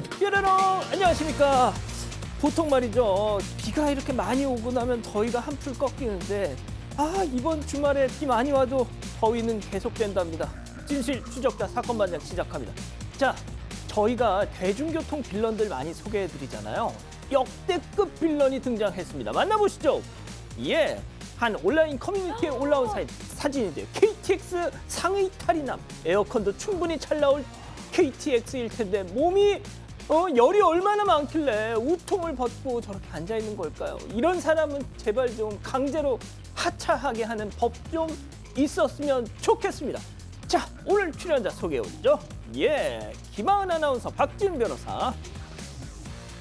뾰로롱 안녕하십니까. 보통 말이죠, 비가 이렇게 많이 오고 나면 더위가 한풀 꺾이는데 이번 주말에 비 많이 와도 더위는 계속된답니다. 진실 추적자 사건 반장 시작합니다. 자, 저희가 대중교통 빌런들 많이 소개해드리잖아요. 역대급 빌런이 등장했습니다. 만나보시죠. 예, 한 온라인 커뮤니티에 올라온 사진인데요. KTX 상의 탈의남, 에어컨도 충분히 잘 나올 KTX일 텐데 몸이 열이 얼마나 많길래 우통을 벗고 저렇게 앉아있는 걸까요? 이런 사람은 제발 좀 강제로 하차하게 하는 법 좀 있었으면 좋겠습니다. 자, 오늘 출연자 소개해드리죠. 예, 김하은 아나운서, 박지훈 변호사,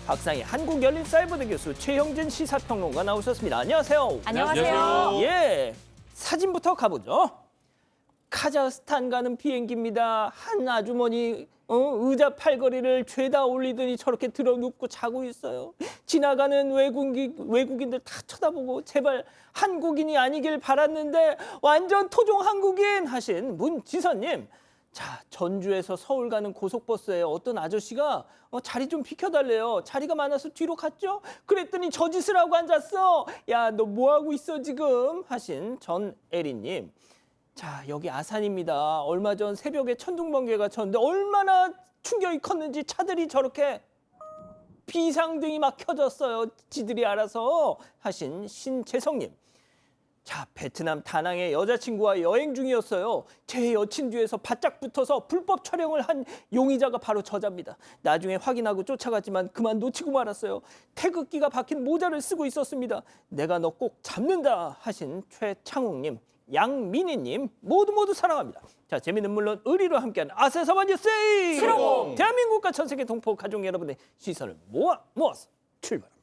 박상희 한국열린사이버대 교수, 최형진 시사평론가 나오셨습니다. 안녕하세요. 안녕하세요. 예, 사진부터 가보죠. 카자흐스탄 가는 비행기입니다. 한 아주머니 의자 팔걸이를 죄다 올리더니 저렇게 들어 눕고 자고 있어요. 지나가는 외국인들 다 쳐다보고 제발 한국인이 아니길 바랐는데 완전 토종 한국인 하신 문지선님. 자, 전주에서 서울 가는 고속버스에 어떤 아저씨가 자리 좀 비켜달래요. 자리가 많아서 뒤로 갔죠? 그랬더니 저 짓을 하고 앉았어. 야, 너 뭐하고 있어 지금? 하신 전애리님. 자, 여기 아산입니다. 얼마 전 새벽에 천둥번개가 쳤는데 얼마나 충격이 컸는지 차들이 저렇게 비상등이 막 켜졌어요. 지들이 알아서 하신 신재성님. 자, 베트남 다낭에 여자친구와 여행 중이었어요. 제 여친 뒤에서 바짝 붙어서 불법 촬영을 한 용의자가 바로 저자입니다. 나중에 확인하고 쫓아갔지만 그만 놓치고 말았어요. 태극기가 박힌 모자를 쓰고 있었습니다. 내가 너 꼭 잡는다 하신 최창욱님, 양민희님 모두 사랑합니다. 자, 재미는 물론 의리로 함께하는 아세사반 뉴스 실험! 대한민국과 전 세계 동포 가족 여러분의 시선을 모아서 출발합니다.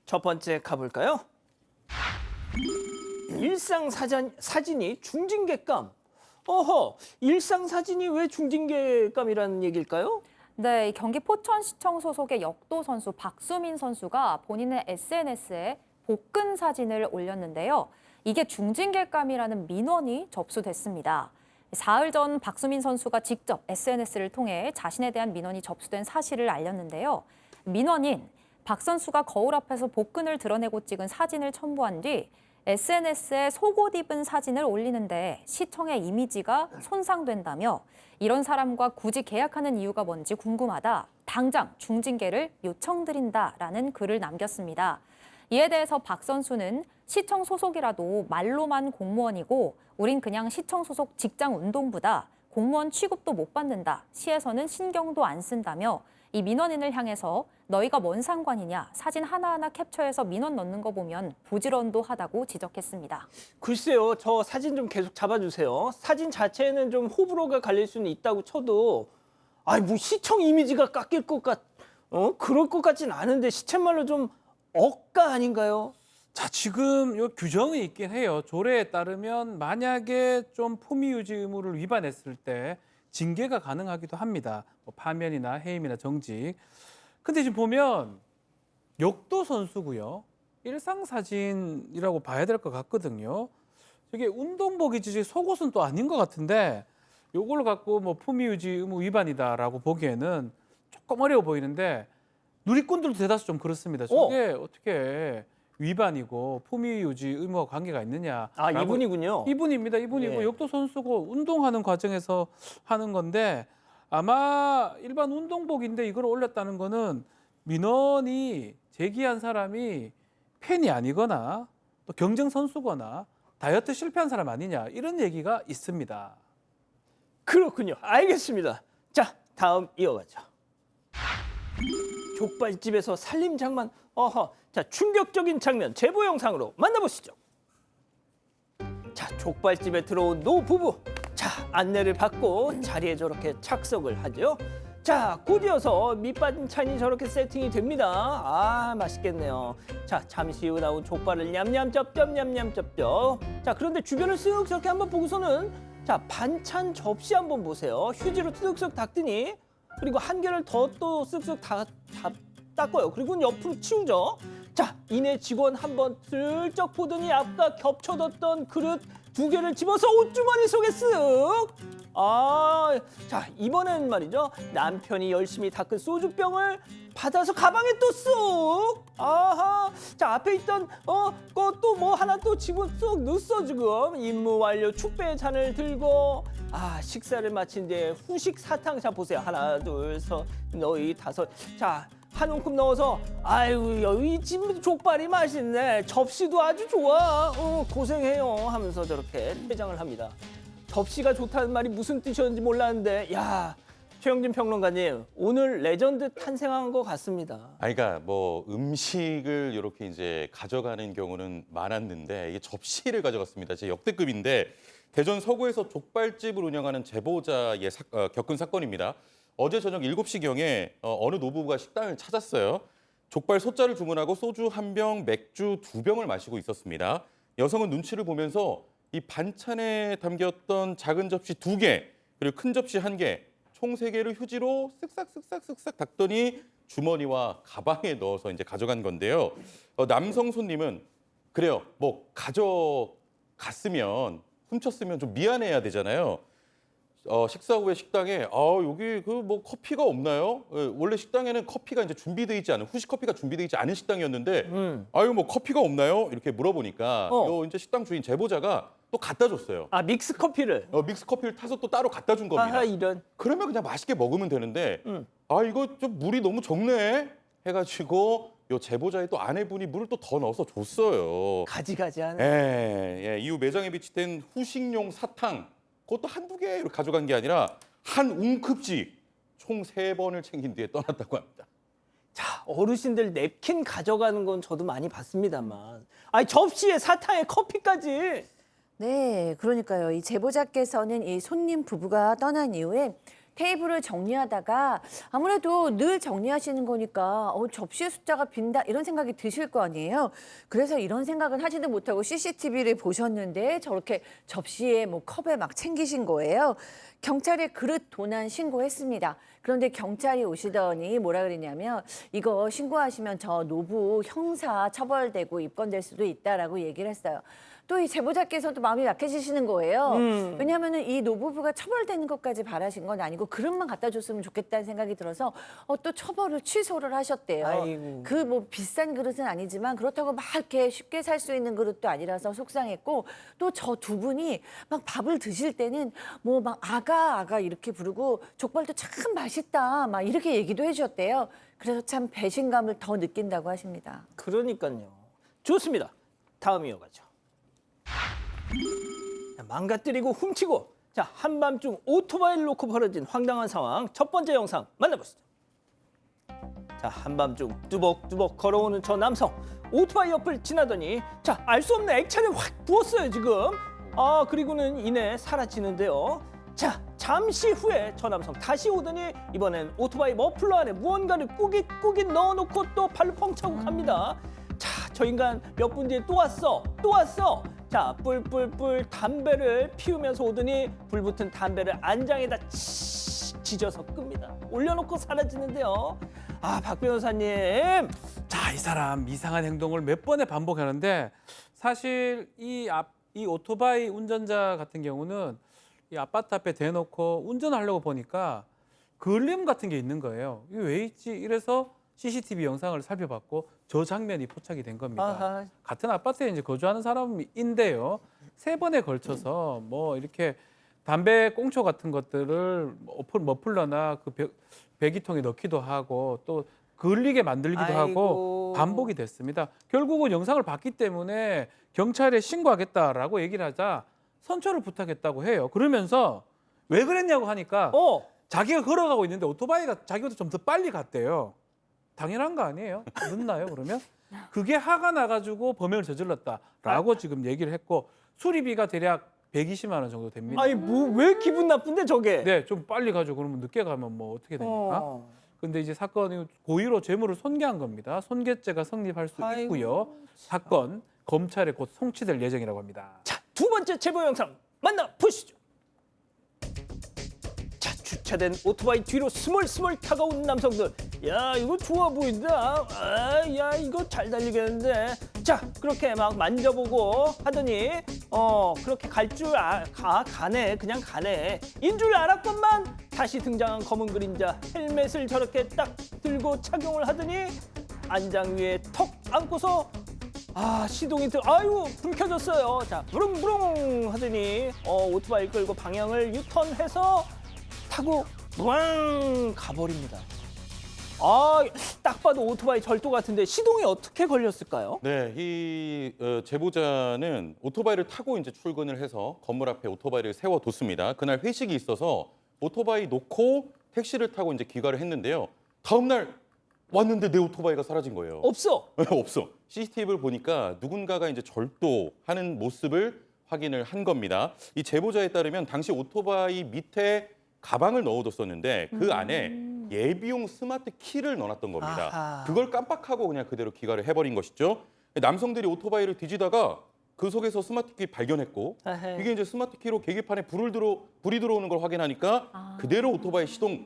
첫 번째 가볼까요? 일상 사진이 중징계감. 일상 사진이 왜 중징계감이라는 얘기일까요? 네, 경기 포천시청 소속의 역도 선수 박수민 선수가 본인의 SNS에 복근 사진을 올렸는데요. 이게 중징계감이라는 민원이 접수됐습니다. 사흘 전 박수민 선수가 직접 SNS를 통해 자신에 대한 민원이 접수된 사실을 알렸는데요. 민원인 박 선수가 거울 앞에서 복근을 드러내고 찍은 사진을 첨부한 뒤 SNS에 속옷 입은 사진을 올리는데 시청의 이미지가 손상된다며 이런 사람과 굳이 계약하는 이유가 뭔지 궁금하다. 당장 중징계를 요청드린다라는 글을 남겼습니다. 이에 대해서 박 선수는 시청 소속이라도 말로만 공무원이고 우린 그냥 시청 소속 직장 운동부다. 공무원 취급도 못 받는다. 시에서는 신경도 안 쓴다며 이 민원인을 향해서 너희가 뭔 상관이냐, 사진 하나하나 캡처해서 민원 넣는 거 보면 부지런도 하다고 지적했습니다. 글쎄요, 저 사진 좀 계속 잡아주세요. 사진 자체는 좀 호불호가 갈릴 수는 있다고 쳐도 뭐 시청 이미지가 깎일 것 그럴 것 같진 않은데 시쳇말로 좀 억까 아닌가요? 자, 지금 요 규정이 있긴 해요. 조례에 따르면 만약에 좀 품위 유지 의무를 위반했을 때 징계가 가능하기도 합니다. 뭐 파면이나 해임이나 정직. 근데 지금 보면 역도 선수고요. 일상 사진이라고 봐야 될 것 같거든요. 저게 운동복이지 속옷은 또 아닌 것 같은데 요걸 갖고 뭐 품위 유지 의무 위반이다라고 보기에는 조금 어려워 보이는데 누리꾼들도 대다수 좀 그렇습니다. 저게 어떻게 위반이고 품위 유지 의무와 관계가 있느냐? 이분이군요. 이분입니다. 이분이고 예. 역도 선수고 운동하는 과정에서 하는 건데 아마 일반 운동복인데 이걸 올렸다는 거는 민원이 제기한 사람이 팬이 아니거나 또 경쟁 선수거나 다이어트 실패한 사람 아니냐 이런 얘기가 있습니다. 그렇군요. 알겠습니다. 자, 다음 이어가죠. 족발집에서 살림 장만. 자, 충격적인 장면 제보 영상으로 만나보시죠. 자, 족발집에 들어온 노부부. 자, 안내를 받고 자리에 저렇게 착석을 하죠. 자, 곧이어서 밑반찬이 저렇게 세팅이 됩니다. 맛있겠네요. 자, 잠시 후 나온 족발을 냠냠쩝쩝 냠냠쩝쩝. 자, 그런데 주변을 쓱 저렇게 한번 보고서는 자, 반찬 접시 한번 보세요. 휴지로 쓱쓱 닦더니 그리고 한 개를 더 또 쓱쓱 닦아요. 그리고 옆으로 치우죠. 자, 이내 직원 한번 슬쩍 보더니 아까 겹쳐뒀던 그릇 2개를 집어서 옷주머니 속에 쓱. 자, 이번엔 말이죠. 남편이 열심히 닦은 소주병을 받아서 가방에 또 쏙. 아하. 자, 앞에 있던 것도 뭐 하나 또 집어 쏙 넣었어 지금. 임무 완료 축배의 잔을 들고 식사를 마친 뒤에 후식 사탕. 자, 보세요. 하나, 둘, 셋, 너희 다섯. 자, 한 움큼 넣어서 아이고 여기 집 족발이 맛있네. 접시도 아주 좋아. 고생해요 하면서 저렇게 퇴장을 합니다. 접시가 좋다는 말이 무슨 뜻이었는지 몰랐는데 야, 최영진 평론가님 오늘 레전드 탄생한 것 같습니다. 그러니까 뭐 음식을 이렇게 이제 가져가는 경우는 많았는데 이게 접시를 가져갔습니다. 진짜 역대급인데 대전 서구에서 족발집을 운영하는 제보자의 겪은 사건입니다. 어제 저녁 7시경에 어느 노부부가 식당을 찾았어요. 족발 소자를 주문하고 소주 1병, 맥주 2병을 마시고 있었습니다. 여성은 눈치를 보면서 이 반찬에 담겼던 작은 접시 2개, 그리고 큰 접시 1개, 총 3개를 휴지로 쓱싹 닦더니 주머니와 가방에 넣어서 이제 가져간 건데요. 남성 손님은 그래요, 뭐 가져갔으면 훔쳤으면 좀 미안해야 되잖아요. 식사 후에 식당에 여기 그 뭐 커피가 없나요? 원래 식당에는 커피가 이제 준비돼 있지 않은 후식 커피가 준비돼 있지 않은 식당이었는데 뭐 커피가 없나요? 이렇게 물어보니까 이제 식당 주인 제보자가 또 갖다 줬어요. 믹스 커피를. 믹스 커피를 타서 또 따로 갖다 준 겁니다. 이런. 그러면 그냥 맛있게 먹으면 되는데 이거 좀 물이 너무 적네 해가지고 요 제보자의 또 아내분이 물을 또 더 넣어서 줬어요. 가지가지하네. 이후 매장에 비치된 후식용 사탕 그것도 한두 개 가져간 게 아니라 한 움큼씩 총 3번을 챙긴 뒤에 떠났다고 합니다. 자, 어르신들 냅킨 가져가는 건 저도 많이 봤습니다만. 접시에 사탕에 커피까지. 네, 그러니까요. 이 제보자께서는 이 손님 부부가 떠난 이후에 테이블을 정리하다가 아무래도 늘 정리하시는 거니까 접시의 숫자가 빈다 이런 생각이 드실 거 아니에요. 그래서 이런 생각은 하지도 못하고 CCTV를 보셨는데 저렇게 접시에 뭐 컵에 막 챙기신 거예요. 경찰에 그릇 도난 신고했습니다. 그런데 경찰이 오시더니 뭐라 그러냐면 이거 신고하시면 저 노부 형사 처벌되고 입건될 수도 있다라고 얘기를 했어요. 또 이 제보자께서도 마음이 약해지시는 거예요. 왜냐하면 이 노부부가 처벌되는 것까지 바라신 건 아니고 그릇만 갖다 줬으면 좋겠다는 생각이 들어서 또 처벌을 취소를 하셨대요. 아이고. 그 뭐 비싼 그릇은 아니지만 그렇다고 막 이렇게 쉽게 살 수 있는 그릇도 아니라서 속상했고 또 저 2분이 막 밥을 드실 때는 뭐 막 아가 이렇게 부르고 족발도 참 맛있다 막 이렇게 얘기도 해주셨대요. 그래서 참 배신감을 더 느낀다고 하십니다. 그러니까요. 좋습니다. 다음 이어가죠. 망가뜨리고 훔치고 한밤중 오토바이를 놓고 벌어진 황당한 상황 첫 번째 영상 만나보시죠. 한밤중 뚜벅뚜벅 걸어오는 저 남성 오토바이 옆을 지나더니 알 수 없는 액체를 확 부었어요 지금. 그리고는 이내 사라지는데요. 잠시 후에 저 남성 다시 오더니 이번엔 오토바이 머플러 안에 무언가를 꾸깃꾸깃 넣어놓고 또 발로 펑차고 갑니다. 저 인간 몇 분 뒤에 또 왔어. 뿔뿔뿔 담배를 피우면서 오더니 불붙은 담배를 안장에다 지져서 끕니다. 올려놓고 사라지는데요. 박 변호사님. 이 사람 이상한 행동을 몇 번에 반복하는데 사실 이 오토바이 운전자 같은 경우는 이 아파트 앞에 대놓고 운전하려고 보니까 걸림 같은 게 있는 거예요. 이게 왜 있지? 이래서 CCTV 영상을 살펴봤고 저 장면이 포착이 된 겁니다. 같은 아파트에 이제 거주하는 사람인데요. 3번에 걸쳐서 뭐 이렇게 담배 꽁초 같은 것들을 머플러나 그 배기통에 넣기도 하고 또 걸리게 만들기도 하고 반복이 됐습니다. 결국은 영상을 봤기 때문에 경찰에 신고하겠다라고 얘기를 하자 선처를 부탁했다고 해요. 그러면서 왜 그랬냐고 하니까 자기가 걸어가고 있는데 오토바이가 자기보다 좀 더 빨리 갔대요. 당연한 거 아니에요? 늦나요, 그러면? 그게 화가 나가지고 범행을 저질렀다라고 지금 얘기를 했고 수리비가 대략 120만 원 정도 됩니다. 왜 기분 나쁜데 저게? 네, 좀 빨리 가죠. 그러면 늦게 가면 뭐 어떻게 됩니까? 근데 이제 사건이 고의로 재물을 손괴한 겁니다. 손괴죄가 성립할 수 있고요. 사건 검찰에 곧 송치될 예정이라고 합니다. 두 번째 제보 영상 만나보시죠. 주차된 오토바이 뒤로 스멀스멀 다가온 남성들. 야, 이거 좋아 보인다. 야, 이거 잘 달리겠는데. 자, 그렇게 막 만져보고 하더니 그렇게 갈 줄 가네. 그냥 가네. 인 줄 알았건만 다시 등장한 검은 그림자. 헬멧을 저렇게 딱 들고 착용을 하더니 안장 위에 턱 안고서 시동이 아이고 불 켜졌어요. 자, 부릉부릉 하더니 오토바이 끌고 방향을 유턴해서 타고 부앙 가버립니다. 딱 봐도 오토바이 절도 같은데 시동이 어떻게 걸렸을까요? 네, 이 제보자는 오토바이를 타고 이제 출근을 해서 건물 앞에 오토바이를 세워뒀습니다. 그날 회식이 있어서 오토바이 놓고 택시를 타고 이제 귀가를 했는데요. 다음 날 왔는데 내 오토바이가 사라진 거예요. 없어. 없어. CCTV를 보니까 누군가가 이제 절도하는 모습을 확인을 한 겁니다. 이 제보자에 따르면 당시 오토바이 밑에 가방을 넣어뒀었는데 그 안에 예비용 스마트 키를 넣어놨던 겁니다. 아하. 그걸 깜빡하고 그냥 그대로 귀가를 해버린 것이죠. 남성들이 오토바이를 뒤지다가 그 속에서 스마트 키 발견했고 에헤이. 이게 이제 스마트 키로 계기판에 불이 들어오는 걸 확인하니까 그대로 오토바이 시동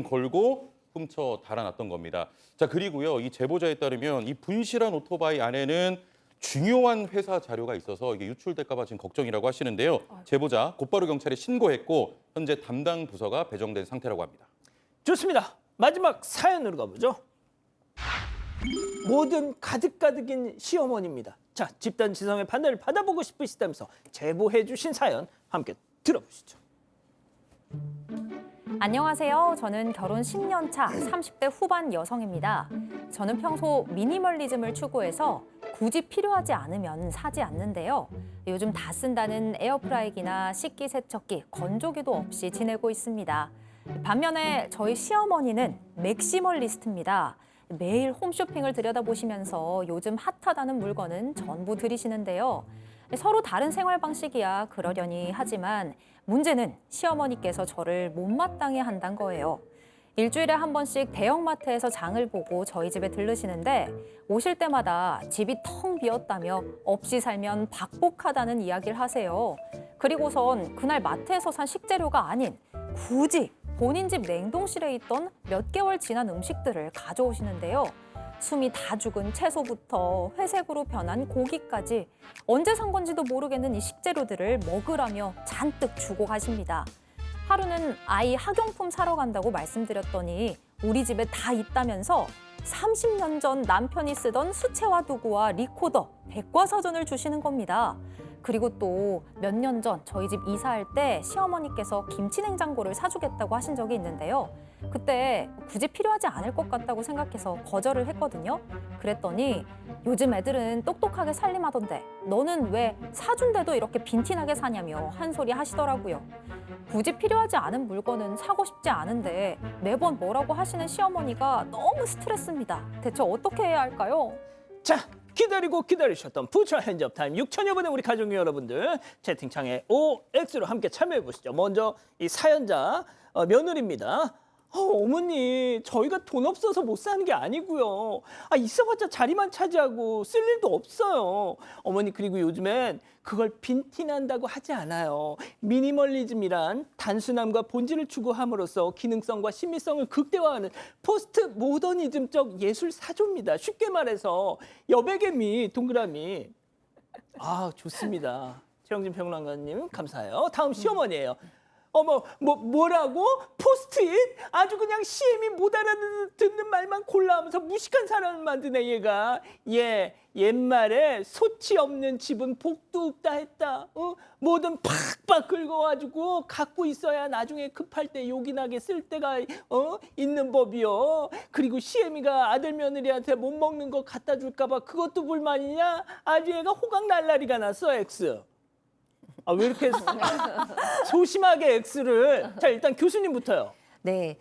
걸고 훔쳐 달아났던 겁니다. 자, 그리고요, 이 제보자에 따르면 이 분실한 오토바이 안에는 중요한 회사 자료가 있어서 이게 유출될까 봐 지금 걱정이라고 하시는데요. 제보자 곧바로 경찰에 신고했고 현재 담당 부서가 배정된 상태라고 합니다. 좋습니다. 마지막 사연으로 가보죠. 뭐든 가득가득인 시어머니입니다. 자, 집단 지성의 판단을 받아보고 싶으시다면서 제보해 주신 사연 함께 들어보시죠. 안녕하세요. 저는 결혼 10년 차 30대 후반 여성입니다. 저는 평소 미니멀리즘을 추구해서 굳이 필요하지 않으면 사지 않는데요. 요즘 다 쓴다는 에어프라이기나 식기세척기, 건조기도 없이 지내고 있습니다. 반면에 저희 시어머니는 맥시멀리스트입니다. 매일 홈쇼핑을 들여다보시면서 요즘 핫하다는 물건은 전부 들이시는데요. 서로 다른 생활 방식이야 그러려니 하지만 문제는 시어머니께서 저를 못마땅해 한다는 거예요. 일주일에 한 번씩 대형마트에서 장을 보고 저희 집에 들르시는데 오실 때마다 집이 텅 비었다며 없이 살면 박복하다는 이야기를 하세요. 그리고선 그날 마트에서 산 식재료가 아닌 굳이 본인 집 냉동실에 있던 몇 개월 지난 음식들을 가져오시는데요. 숨이 다 죽은 채소부터 회색으로 변한 고기까지 언제 산 건지도 모르겠는 이 식재료들을 먹으라며 잔뜩 주고 가십니다. 하루는 아이 학용품 사러 간다고 말씀드렸더니 우리 집에 다 있다면서 30년 전 남편이 쓰던 수채화 도구와 리코더, 백과사전을 주시는 겁니다. 그리고 또 몇 년 전 저희 집 이사할 때 시어머니께서 김치냉장고를 사주겠다고 하신 적이 있는데요. 그때 굳이 필요하지 않을 것 같다고 생각해서 거절을 했거든요. 그랬더니 요즘 애들은 똑똑하게 살림하던데 너는 왜 사준데도 이렇게 빈티나게 사냐며 한 소리 하시더라고요. 굳이 필요하지 않은 물건은 사고 싶지 않은데 매번 뭐라고 하시는 시어머니가 너무 스트레스입니다. 대체 어떻게 해야 할까요? 자, 기다리고 기다리셨던 부처 핸즈업 타임 6천여 분의 우리 가족 여러분들 채팅창에 OX로 함께 참여해 보시죠. 먼저 이 사연자 며느리입니다. 어머니, 저희가 돈 없어서 못 사는 게 아니고요. 있어봤자 자리만 차지하고 쓸 일도 없어요. 어머니, 그리고 요즘엔 그걸 빈티난다고 하지 않아요. 미니멀리즘이란 단순함과 본질을 추구함으로써 기능성과 심미성을 극대화하는 포스트 모더니즘적 예술 사조입니다. 쉽게 말해서 여백의 미, 동그라미. 좋습니다. 최영진 평론가님 감사해요. 다음 시어머니예요. 뭐라고? 포스트잇? 아주 그냥 CM이 못 알아듣는 말만 골라하면서 무식한 사람을 만드네, 얘가. 옛말에 소치 없는 집은 복도 없다 했다. 뭐든 팍팍 긁어가지고 갖고 있어야 나중에 급할 때 요긴하게 쓸 때가 있는 법이요. 그리고 CM이가 아들 며느리한테 못 먹는 거 갖다 줄까 봐 그것도 불만이냐? 아주 얘가 호강날라리가 났어, X. 왜 이렇게 소심하게 X를. 자, 일단 교수님부터요. 네,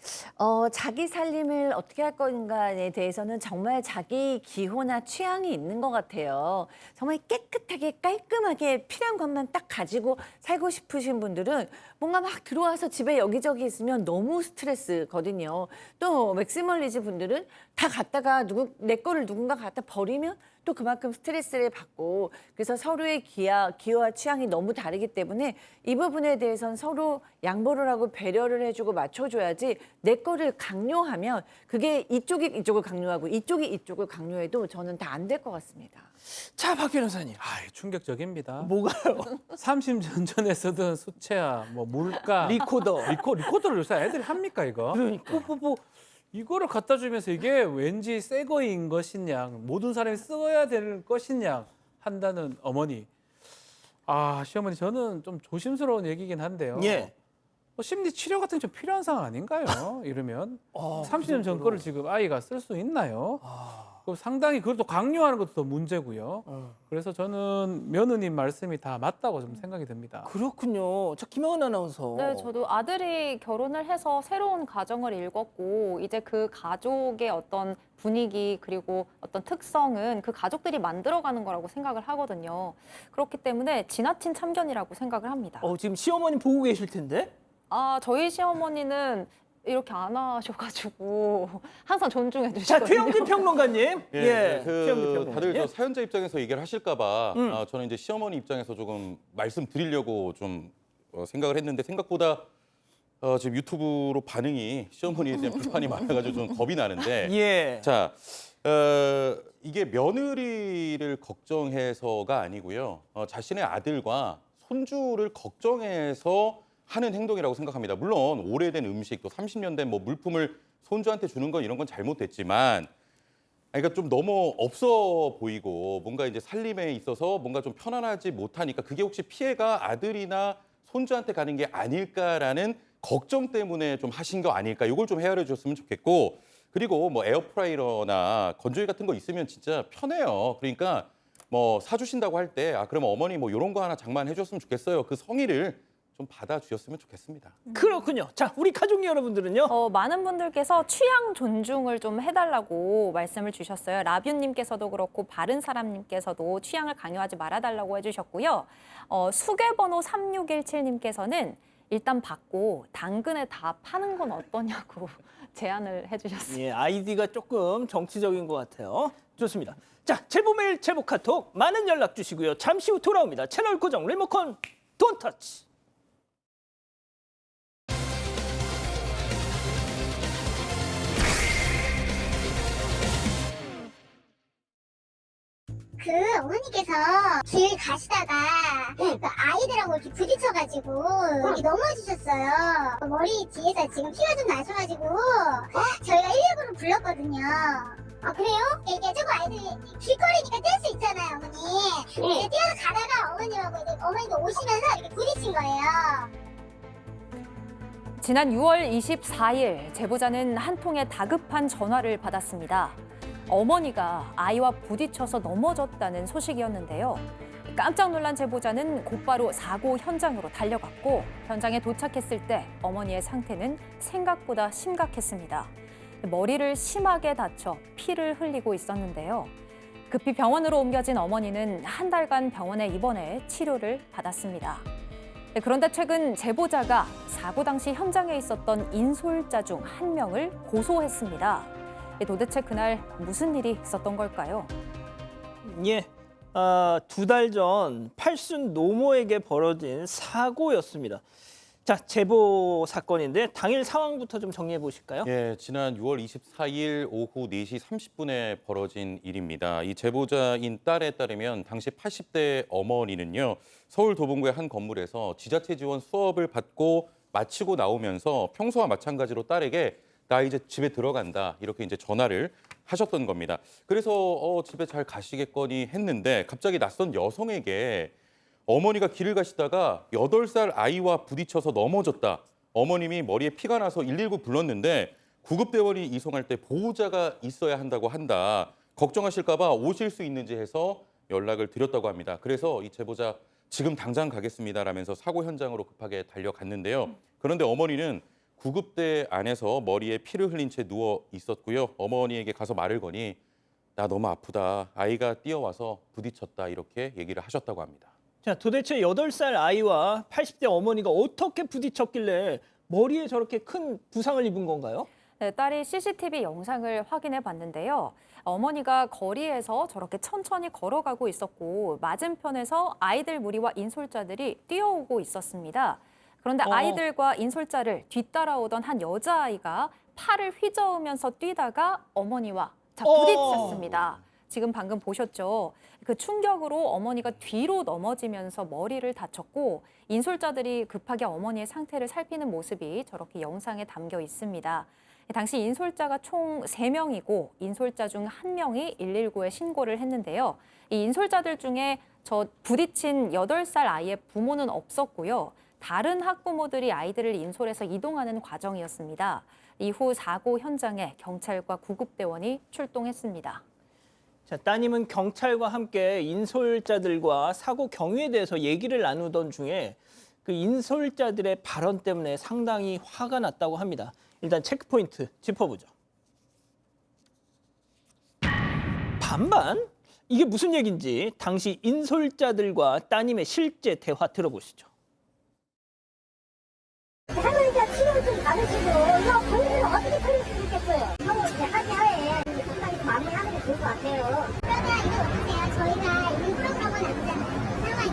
자기 살림을 어떻게 할 건가에 대해서는 정말 자기 기호나 취향이 있는 것 같아요. 정말 깨끗하게 깔끔하게 필요한 것만 딱 가지고 살고 싶으신 분들은 뭔가 막 들어와서 집에 여기저기 있으면 너무 스트레스거든요. 또 맥시멀리즘 분들은 다 갖다가 내 거를 누군가 갖다 버리면 또 그만큼 스트레스를 받고 그래서 서로의 기여와 취향이 너무 다르기 때문에 이 부분에 대해서는 서로 양보를 하고 배려를 해주고 맞춰줘야지 내 거를 강요하면 그게 이쪽이 이쪽을 강요하고 이쪽이 이쪽을 강요해도 저는 다 안 될 것 같습니다. 자, 박 변호사님. 충격적입니다. 뭐가요? 30년 전에 쓰던 수채화, 뭐 물가, 리코더. 리코더를 요새 애들이 합니까 이거? 그러니까. 이거를 갖다 주면서 이게 왠지 새 거인 것이냐, 모든 사람이 써야 될 것이냐 한다는 어머니. 아, 시어머니 저는 좀 조심스러운 얘기긴 한데요. 예. 심리 치료 같은 게 좀 필요한 상황 아닌가요? 이러면 아, 30년 전 거를 지금 아이가 쓸 수 있나요? 아, 그럼 상당히 그것도 강요하는 것도 더 문제고요. 그래서 저는 며느님 말씀이 다 맞다고 좀 생각이 듭니다. 그렇군요. 자, 김영은 아나운서. 네, 저도 아들이 결혼을 해서 새로운 가정을 일궜고 이제 그 가족의 어떤 분위기 그리고 어떤 특성은 그 가족들이 만들어가는 거라고 생각을 하거든요. 그렇기 때문에 지나친 참견이라고 생각을 합니다. 지금 시어머니 보고 계실 텐데. 아, 저희 시어머니는 이렇게 안 하셔가지고 항상 존중해 자, 주시거든요. 최영진 평론가님. 최영진 평론가님. 다들 저 예. 사연자 입장에서 얘기를 하실까봐 저는 이제 시어머니 입장에서 조금 말씀드리려고 좀 생각을 했는데 생각보다 지금 유튜브로 반응이 시어머니에 대한 비판이 많아가지고 좀 겁이 나는데 예. 자 이게 며느리를 걱정해서가 아니고요 자신의 아들과 손주를 걱정해서 하는 행동이라고 생각합니다. 물론 오래된 음식 또 30년 된 뭐 물품을 손주한테 주는 건 이런 건 잘못됐지만 그러니까 좀 너무 없어 보이고 뭔가 이제 살림에 있어서 뭔가 좀 편안하지 못하니까 그게 혹시 피해가 아들이나 손주한테 가는 게 아닐까라는 걱정 때문에 좀 하신 거 아닐까 이걸 좀 헤아려 주셨으면 좋겠고 그리고 뭐 에어프라이어나 건조기 같은 거 있으면 진짜 편해요. 그러니까 뭐 사주신다고 할 때 그럼 어머니 뭐 이런 거 하나 장만해 줬으면 좋겠어요. 그 성의를 좀 받아주셨으면 좋겠습니다. 그렇군요. 자, 우리 가족 여러분들은요. 많은 분들께서 취향 존중을 좀 해달라고 말씀을 주셨어요. 라뷰님께서도 그렇고 바른사람님께서도 취향을 강요하지 말아달라고 해주셨고요. 수개번호 3617님께서는 일단 받고 당근에 다 파는 건 어떠냐고 제안을 해주셨어요. 예, 아이디가 조금 정치적인 것 같아요. 좋습니다. 자, 제보 메일, 제보 카톡 많은 연락 주시고요. 잠시 후 돌아옵니다. 채널 고정 리모컨 돈 터치. 그 어머니께서 길 가시다가 그 아이들하고 이렇게 부딪혀가지고 여기 넘어지셨어요. 머리 뒤에서 지금 피가 좀 나셔가지고 저희가 119를 불렀거든요. 아 그래요? 이게 저거 아이들이 길거리니까 뗄 수 있잖아요, 어머니. 이제 뛰어서 가다가 어머님하고 이제 어머니도 오시면서 이렇게 부딪힌 거예요. 지난 6월 24일 제보자는 한 통의 다급한 전화를 받았습니다. 어머니가 아이와 부딪혀서 넘어졌다는 소식이었는데요. 깜짝 놀란 제보자는 곧바로 사고 현장으로 달려갔고 현장에 도착했을 때 어머니의 상태는 생각보다 심각했습니다. 머리를 심하게 다쳐 피를 흘리고 있었는데요. 급히 병원으로 옮겨진 어머니는 한 달간 병원에 입원해 치료를 받았습니다. 그런데 최근 제보자가 사고 당시 현장에 있었던 인솔자 중 한 명을 고소했습니다. 도대체 그날 무슨 일이 있었던 걸까요? 예, 2달 전 팔순 노모에게 벌어진 사고였습니다. 자, 제보 사건인데 당일 상황부터 좀 정리해 보실까요? 예, 지난 6월 24일 오후 4시 30분에 벌어진 일입니다. 이 제보자인 딸에 따르면 당시 80대 어머니는요. 서울 도봉구의 한 건물에서 지자체 지원 수업을 받고 마치고 나오면서 평소와 마찬가지로 딸에게 나 이제 집에 들어간다 이렇게 이제 전화를 하셨던 겁니다. 그래서 집에 잘 가시겠거니 했는데 갑자기 낯선 여성에게 어머니가 길을 가시다가 8살 아이와 부딪혀서 넘어졌다. 어머님이 머리에 피가 나서 119 불렀는데 구급대원이 이송할 때 보호자가 있어야 한다고 한다. 걱정하실까 봐 오실 수 있는지 해서 연락을 드렸다고 합니다. 그래서 이 제보자 지금 당장 가겠습니다라면서 사고 현장으로 급하게 달려갔는데요. 그런데 어머니는 구급대 안에서 머리에 피를 흘린 채 누워 있었고요. 어머니에게 가서 말을 거니 나 너무 아프다. 아이가 뛰어와서 부딪혔다. 이렇게 얘기를 하셨다고 합니다. 자, 도대체 8살 아이와 80대 어머니가 어떻게 부딪혔길래 머리에 저렇게 큰 부상을 입은 건가요? 네, 딸이 CCTV 영상을 확인해 봤는데요. 어머니가 거리에서 저렇게 천천히 걸어가고 있었고 맞은편에서 아이들 무리와 인솔자들이 뛰어오고 있었습니다. 그런데 아이들과 인솔자를 뒤따라오던 한 여자아이가 팔을 휘저으면서 뛰다가 어머니와 부딪혔습니다. 지금 방금 보셨죠? 그 충격으로 어머니가 뒤로 넘어지면서 머리를 다쳤고 인솔자들이 급하게 어머니의 상태를 살피는 모습이 저렇게 영상에 담겨 있습니다. 당시 인솔자가 총 3명이고 인솔자 중 1명이 119에 신고를 했는데요. 이 인솔자들 중에 저 부딪힌 8살 아이의 부모는 없었고요. 다른 학부모들이 아이들을 인솔해서 이동하는 과정이었습니다. 이후 사고 현장에 경찰과 구급대원이 출동했습니다. 자, 따님은 경찰과 함께 인솔자들과 사고 경위에 대해서 얘기를 나누던 중에 그 인솔자들의 발언 때문에 상당히 화가 났다고 합니다. 일단 체크포인트 짚어보죠. 반반? 이게 무슨 얘기인지 당시 인솔자들과 따님의 실제 대화 들어보시죠. 할머니가 치료 좀 받으시고 이거 본인은 어떻게 처리할 수 있겠어요? 서로 이제 합의하에 끝까지 마무리하는 게 좋을 것 같아요. 그러면 이거 어떠세요? 저희가 일부러 그런 건 아니잖아요. 상황이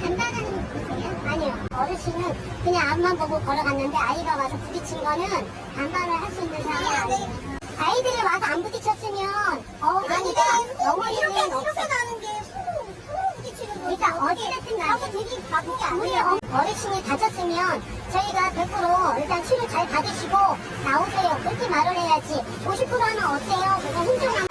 간단한 거세요? 아니요. 어르신은 그냥 앞만 보고 걸어갔는데 아이가 와서 부딪힌 거는 반발을 할 수 있는 상황이 아니에요. 아이들이 와서 안 부딪혔으면 그러니까 어머니는 이렇게 나는 게 서로 부딪히는 거죠. 그러니까 어찌됐든 간에 되게 바쁘게 아니에요. 어르신이 다쳤으면 저희가 100% 일단 치료 잘 받으시고 나오세요. 그렇게 말을 해야지. 50% 하면 어때요? 그거 흥정하면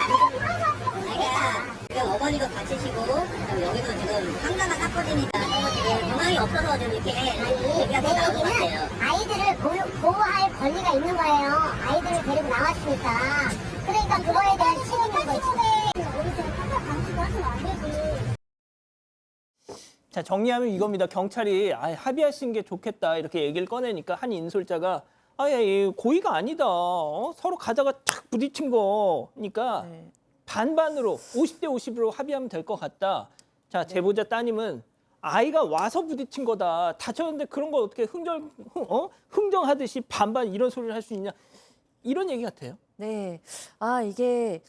알겠다. 지금 어머니도 다치시고 그럼 여기도 지금 상가가 깎아지니까 지금 중앙이 없어서 좀 이렇게 얘기가 더 나온 것 같아요. 아이들을 보호할 권리가 있는 거예요. 아이들을 데리고 나왔으니까. 그러니까 그거에 대한 책임인 거지. 어르신 항상 방치도 하시면 안 되지. 자, 정리하면 이겁니다. 경찰이 합의하신 게 좋겠다 이렇게 얘기를 꺼내니까 한 인솔자가 고의가 아니다. 서로 가다가 탁 부딪힌 거니까 반반으로 50대 50으로 합의하면 될 것 같다. 자, 제보자 따님은 아이가 와서 부딪힌 거다. 다쳤는데 그런 거 어떻게 흥정하듯이 반반 이런 소리를 할 수 있냐. 이런 얘기 같아요. 네. 이게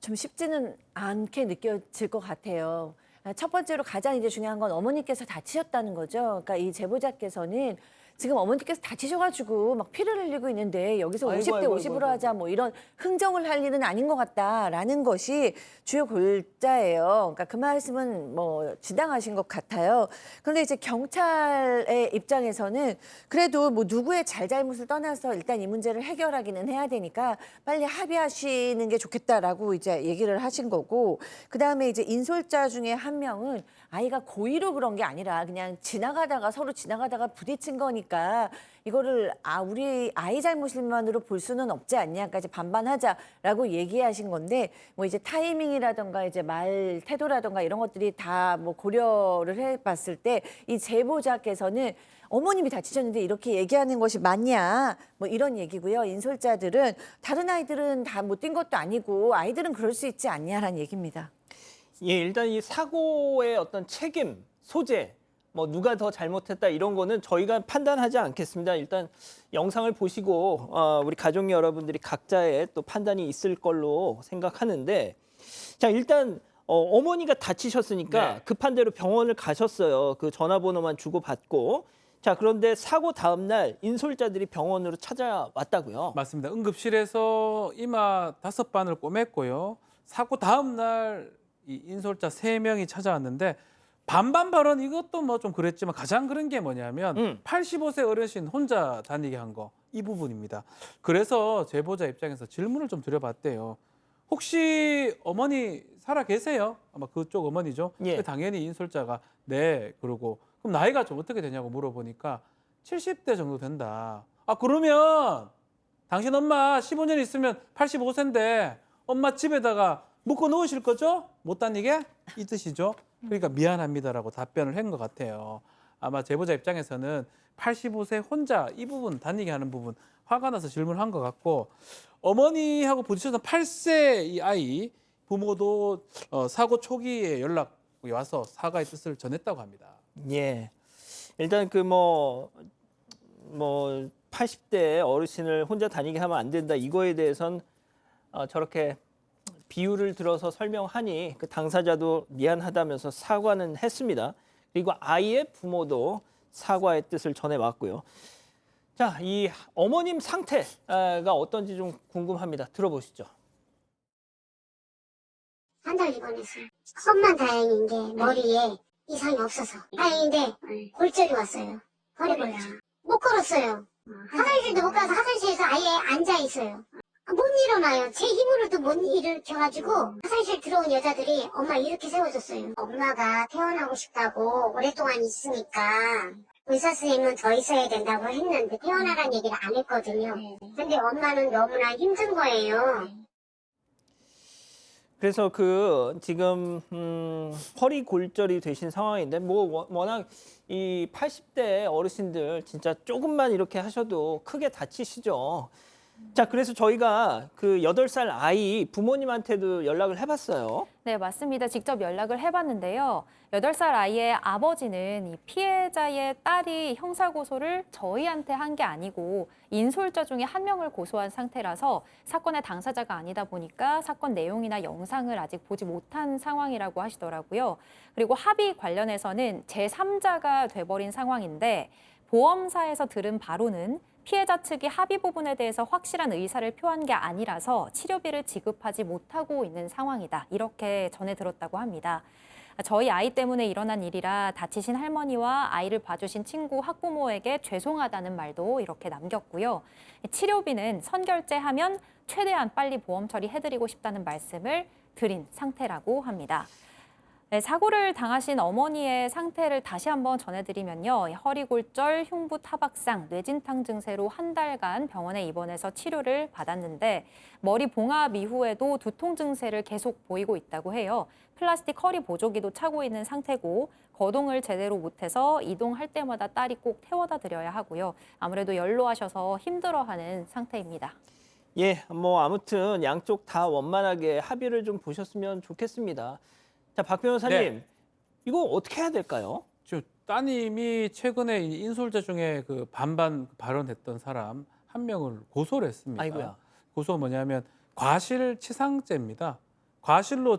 좀 쉽지는 않게 느껴질 것 같아요. 첫 번째로 가장 이제 중요한 건 어머니께서 다치셨다는 거죠. 그러니까 이 제보자께서는 지금 어머니께서 다치셔가지고 막 피를 흘리고 있는데 여기서 50대 50으로 하자 뭐 이런 흥정을 할 일은 아닌 것 같다라는 것이 주요 골자예요. 그러니까 그 말씀은 뭐 지당하신 것 같아요. 그런데 이제 경찰의 입장에서는 그래도 뭐 누구의 잘잘못을 떠나서 일단 이 문제를 해결하기는 해야 되니까 빨리 합의하시는 게 좋겠다라고 이제 얘기를 하신 거고, 그 다음에 이제 인솔자 중에 한 명은 아이가 고의로 그런 게 아니라 그냥 서로 지나가다가 부딪힌 거니까 이거를 우리 아이 잘못만으로 볼 수는 없지 않냐까지 반반하자라고 얘기하신 건데, 뭐 이제 타이밍이라던가 이제 말 태도라던가 이런 것들이 다 뭐 고려를 해봤을 때 이 제보자께서는 어머님이 다치셨는데 이렇게 얘기하는 것이 맞냐 뭐 이런 얘기고요. 인솔자들은 다른 아이들은 다 못 뛴 것도 아니고 아이들은 그럴 수 있지 않냐라는 얘기입니다. 예, 일단 이 사고의 어떤 책임, 소재, 뭐 누가 더 잘못했다 이런 거는 저희가 판단하지 않겠습니다. 일단 영상을 보시고 우리 가족 여러분들이 각자의 또 판단이 있을 걸로 생각하는데, 자, 일단 어머니가 다치셨으니까 네. 급한 대로 병원을 가셨어요. 그 전화번호만 주고받고. 자, 그런데 사고 다음 날 인솔자들이 병원으로 찾아왔다고요. 맞습니다. 응급실에서 이마 5반을 꼬맸고요. 사고 다음 날 이 인솔자 3명이 찾아왔는데 반반 발언 이것도 뭐 좀 그랬지만 가장 그런 게 뭐냐면 85세 어르신 혼자 다니게 한 거 이 부분입니다. 그래서 제보자 입장에서 질문을 좀 드려봤대요. 혹시 어머니 살아 계세요? 아마 그쪽 어머니죠. 예. 당연히 인솔자가 네 그러고 그럼 나이가 좀 어떻게 되냐고 물어보니까 70대 정도 된다. 그러면 당신 엄마 15년 있으면 85세인데 엄마 집에다가 묶어 놓으실 거죠? 못 다니게? 이 뜻이죠. 그러니까 미안합니다라고 답변을 한 것 같아요. 아마 제보자 입장에서는 85세 혼자 이 부분 다니게 하는 부분 화가 나서 질문한 것 같고, 어머니하고 부딪혔던 8세 이 아이 부모도 사고 초기에 연락이 와서 사과의 뜻을 전했다고 합니다. 예. 일단 80대 어르신을 혼자 다니게 하면 안 된다. 이거에 대해선 저렇게 비유를 들어서 설명하니 그 당사자도 미안하다면서 사과는 했습니다. 그리고 아이의 부모도 사과의 뜻을 전해왔고요. 자, 이 어머님 상태가 어떤지 좀 궁금합니다. 들어보시죠. 한 달 입원했어요. 컵만 다행인 게 머리에 이상이 없어서 다행인데 골절이 왔어요. 허리 골절. 못 걸었어요. 화장실도 못 가서 화장실에서 아예 앉아 있어요. 못 일어나요. 제 힘으로도 못 일으켜가지고 화장실 들어온 여자들이 엄마 이렇게 세워줬어요. 엄마가 퇴원하고 싶다고 오랫동안 있으니까 의사 선생님은 더 있어야 된다고 했는데 퇴원하라는 얘기를 안 했거든요. 근데 엄마는 너무나 힘든 거예요. 그래서 그 지금 허리 골절이 되신 상황인데 뭐 워낙 이 80대 어르신들 진짜 조금만 이렇게 하셔도 크게 다치시죠. 자, 그래서 저희가 그 8살 아이 부모님한테도 연락을 해봤어요. 네, 맞습니다. 직접 연락을 해봤는데요. 8살 아이의 아버지는 이 피해자의 딸이 형사고소를 저희한테 한 게 아니고 인솔자 중에 한 명을 고소한 상태라서 사건의 당사자가 아니다 보니까 사건 내용이나 영상을 아직 보지 못한 상황이라고 하시더라고요. 그리고 합의 관련해서는 제3자가 돼버린 상황인데 보험사에서 들은 바로는 피해자 측이 합의 부분에 대해서 확실한 의사를 표한 게 아니라서 치료비를 지급하지 못하고 있는 상황이다. 이렇게 전해 들었다고 합니다. 저희 아이 때문에 일어난 일이라 다치신 할머니와 아이를 봐주신 친구, 학부모에게 죄송하다는 말도 이렇게 남겼고요. 치료비는 선결제하면 최대한 빨리 보험 처리해드리고 싶다는 말씀을 드린 상태라고 합니다. 네, 사고를 당하신 어머니의 상태를 다시 한번 전해드리면요. 허리골절, 흉부 타박상, 뇌진탕 증세로 한 달간 병원에 입원해서 치료를 받았는데 머리 봉합 이후에도 두통 증세를 계속 보이고 있다고 해요. 플라스틱 허리 보조기도 차고 있는 상태고 거동을 제대로 못해서 이동할 때마다 딸이 꼭 태워다 드려야 하고요. 아무래도 연로하셔서 힘들어하는 상태입니다. 예, 뭐 아무튼 양쪽 다 원만하게 합의를 좀 보셨으면 좋겠습니다. 자, 박 변호사님, 네. 이거 어떻게 해야 될까요? 저 따님이 최근에 이 인솔자 중에 그 반반 발언했던 사람 한 명을 고소를 했습니다. 아이고야. 고소 뭐냐면 과실치상죄입니다. 과실로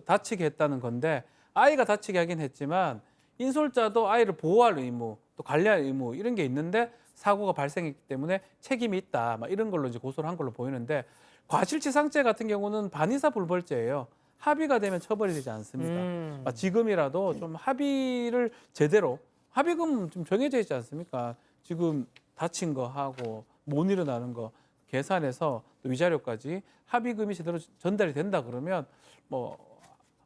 다치게 했다는 건데 아이가 다치게 하긴 했지만 인솔자도 아이를 보호할 의무, 또 관리할 의무 이런 게 있는데 사고가 발생했기 때문에 책임이 있다. 막 이런 걸로 이제 고소를 한 걸로 보이는데 과실치상죄 같은 경우는 반의사 불벌죄예요. 합의가 되면 처벌이 되지 않습니다. 지금이라도 좀 합의를 제대로, 합의금 좀 정해져 있지 않습니까? 지금 다친 거 하고 못 일어나는 거 계산해서 또 위자료까지 합의금이 제대로 전달이 된다 그러면 뭐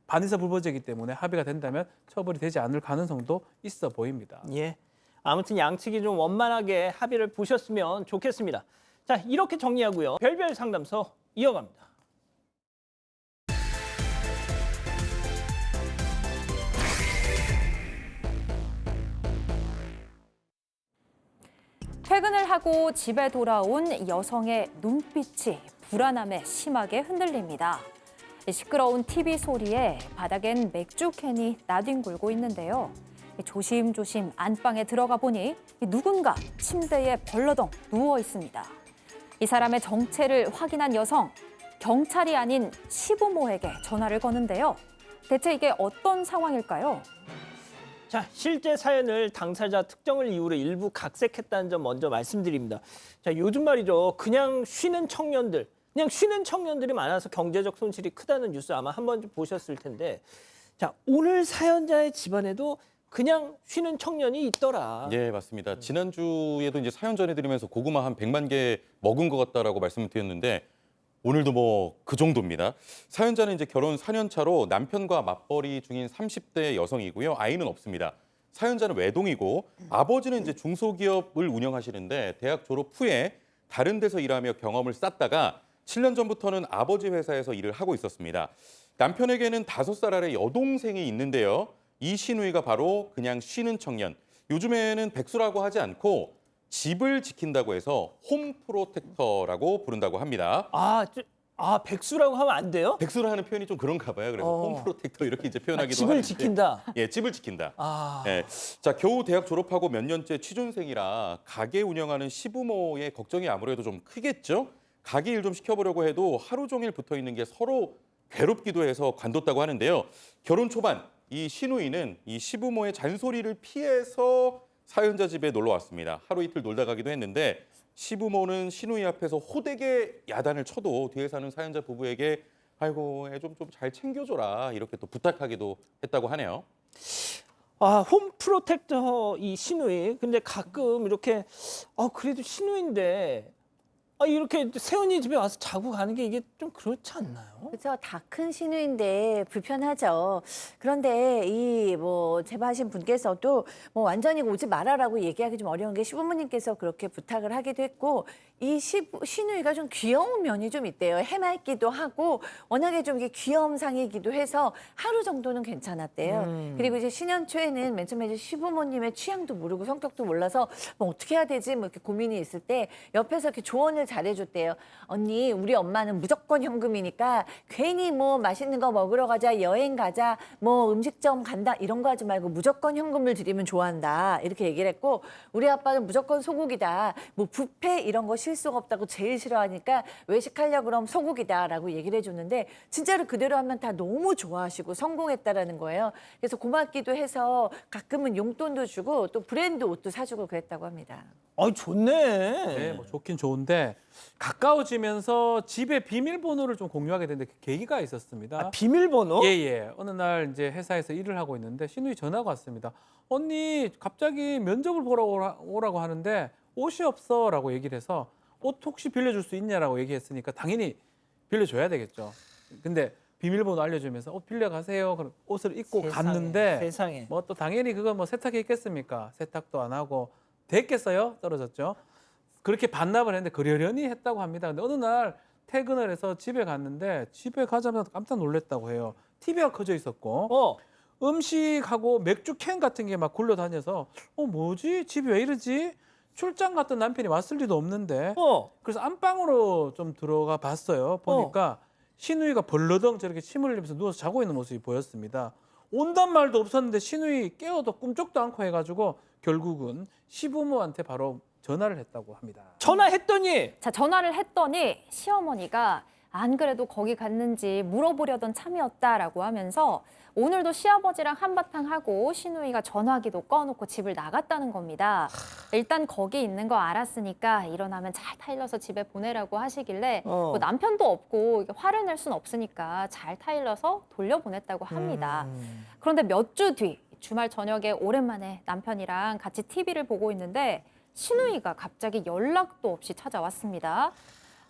반의사 불벌죄이기 때문에 합의가 된다면 처벌이 되지 않을 가능성도 있어 보입니다. 예. 아무튼 양측이 좀 원만하게 합의를 보셨으면 좋겠습니다. 자, 이렇게 정리하고요. 별별 상담소 이어갑니다. 퇴근을 하고 집에 돌아온 여성의 눈빛이 불안함에 심하게 흔들립니다. 시끄러운 TV 소리에 바닥엔 맥주 캔이 나뒹굴고 있는데요. 조심조심 안방에 들어가 보니 누군가 침대에 벌러덩 누워 있습니다. 이 사람의 정체를 확인한 여성, 경찰이 아닌 시부모에게 전화를 거는데요. 대체 이게 어떤 상황일까요? 자, 실제 사연을 당사자 특정을 이유로 일부 각색했다는 점 먼저 말씀드립니다. 자, 요즘 말이죠. 그냥 쉬는 청년들이 많아서 경제적 손실이 크다는 뉴스 아마 한 번쯤 보셨을 텐데, 자, 오늘 사연자의 집안에도 그냥 쉬는 청년이 있더라. 예, 맞습니다. 지난주에도 이제 사연 전해드리면서 고구마 한 100만 개 먹은 것 같다라고 말씀을 드렸는데 오늘도 뭐 그 정도입니다. 사연자는 이제 결혼 4년 차로 남편과 맞벌이 중인 30대 여성이고요. 아이는 없습니다. 사연자는 외동이고 아버지는 이제 중소기업을 운영하시는데 대학 졸업 후에 다른 데서 일하며 경험을 쌓다가 7년 전부터는 아버지 회사에서 일을 하고 있었습니다. 남편에게는 5살 아래 여동생이 있는데요. 이 시누이가 바로 그냥 쉬는 청년. 요즘에는 백수라고 하지 않고 집을 지킨다고 해서 홈 프로텍터라고 부른다고 합니다. 아, 백수라고 하면 안 돼요? 백수를 하는 표현이 좀 그런가 봐요. 그래서 어. 홈 프로텍터 이렇게 이제 표현하기도 집을 하는데. 지킨다. 예, 집을 지킨다. 아, 예. 자, 겨우 대학 졸업하고 몇 년째 취준생이라 가게 운영하는 시부모의 걱정이 아무래도 좀 크겠죠. 가게 일 좀 시켜보려고 해도 하루 종일 붙어 있는 게 서로 괴롭기도 해서 관뒀다고 하는데요. 결혼 초반 이 시누이는 이 시부모의 잔소리를 피해서 사연자 집에 놀러 왔습니다. 하루 이틀 놀다 가기도 했는데 시부모는 시누이 앞에서 호되게 야단을 쳐도 뒤에 사는 사연자 부부에게 아이고 애 좀 잘 챙겨줘라 이렇게 또 부탁하기도 했다고 하네요. 아, 홈 프로텍터 이 시누이. 근데 가끔 이렇게 그래도 시누이인데 이렇게 세연이 집에 와서 자고 가는 게 이게 좀 그렇지 않나요? 그렇죠. 다 큰 시누인데 불편하죠. 그런데 이 제보하신 분께서도 완전히 오지 말아라고 얘기하기 좀 어려운 게 시부모님께서 그렇게 부탁을 하기도 했고 이 시누이가 좀 귀여운 면이 좀 있대요. 해맑기도 하고 워낙에 좀 이게 귀여움상이기도 해서 하루 정도는 괜찮았대요. 그리고 이제 신년 초에는 맨 처음에 이제 시부모님의 취향도 모르고 성격도 몰라서 어떻게 해야 되지 이렇게 고민이 있을 때 옆에서 이렇게 조언을 잘해줬대요. 언니, 우리 엄마는 무조건 현금이니까 괜히 맛있는 거 먹으러 가자, 여행 가자, 음식점 간다 이런 거 하지 말고 무조건 현금을 드리면 좋아한다 이렇게 얘기를 했고 우리 아빠는 무조건 소고기다. 뷔페 이런 거 실수가 없다고 제일 싫어하니까 외식하려고 그럼 소고기다라고 얘기를 해줬는데 진짜로 그대로 하면 다 너무 좋아하시고 성공했다라는 거예요. 그래서 고맙기도 해서 가끔은 용돈도 주고 또 브랜드 옷도 사주고 그랬다고 합니다. 좋네. 네, 좋긴 좋은데 가까워지면서 집에 비밀번호를 좀 공유하게 됐는데 계기가 있었습니다. 비밀번호? 예. 어느 날 이제 회사에서 일을 하고 있는데 시누이 전화가 왔습니다. 언니, 갑자기 면접을 보러 오라고 하는데 옷이 없어라고 얘기를 해서 옷 혹시 빌려줄 수 있냐라고 얘기했으니까 당연히 빌려줘야 되겠죠. 근데 비밀번호 알려주면서 옷 빌려가세요. 그럼 옷을 입고 갔는데 세상에. 또 당연히 그건 세탁해 있겠습니까? 세탁도 안 하고 됐겠어요? 떨어졌죠. 그렇게 반납을 했는데 그러려니 했다고 합니다. 근데 어느 날 퇴근을 해서 집에 갔는데 집에 가자마자 깜짝 놀랐다고 해요. TV가 켜져 있었고 음식하고 맥주 캔 같은 게 막 굴러다녀서 뭐지? 집이 왜 이러지? 출장 갔던 남편이 왔을 리도 없는데 그래서 안방으로 좀 들어가 봤어요. 보니까 시누이가 벌러덩 저렇게 침을 흘리면서 누워서 자고 있는 모습이 보였습니다. 온단 말도 없었는데 시누이 깨워도 꿈쩍도 않고 해가지고 결국은 시부모한테 바로 전화를 했다고 합니다. 전화했더니 전화를 했더니 시어머니가 안 그래도 거기 갔는지 물어보려던 참이었다라고 하면서 오늘도 시아버지랑 한바탕 하고 시누이가 전화기도 꺼놓고 집을 나갔다는 겁니다. 일단 거기 있는 거 알았으니까 일어나면 잘 타일러서 집에 보내라고 하시길래 남편도 없고 화를 낼 순 없으니까 잘 타일러서 돌려보냈다고 합니다. 그런데 몇 주 뒤 주말 저녁에 오랜만에 남편이랑 같이 TV를 보고 있는데 시누이가 갑자기 연락도 없이 찾아왔습니다.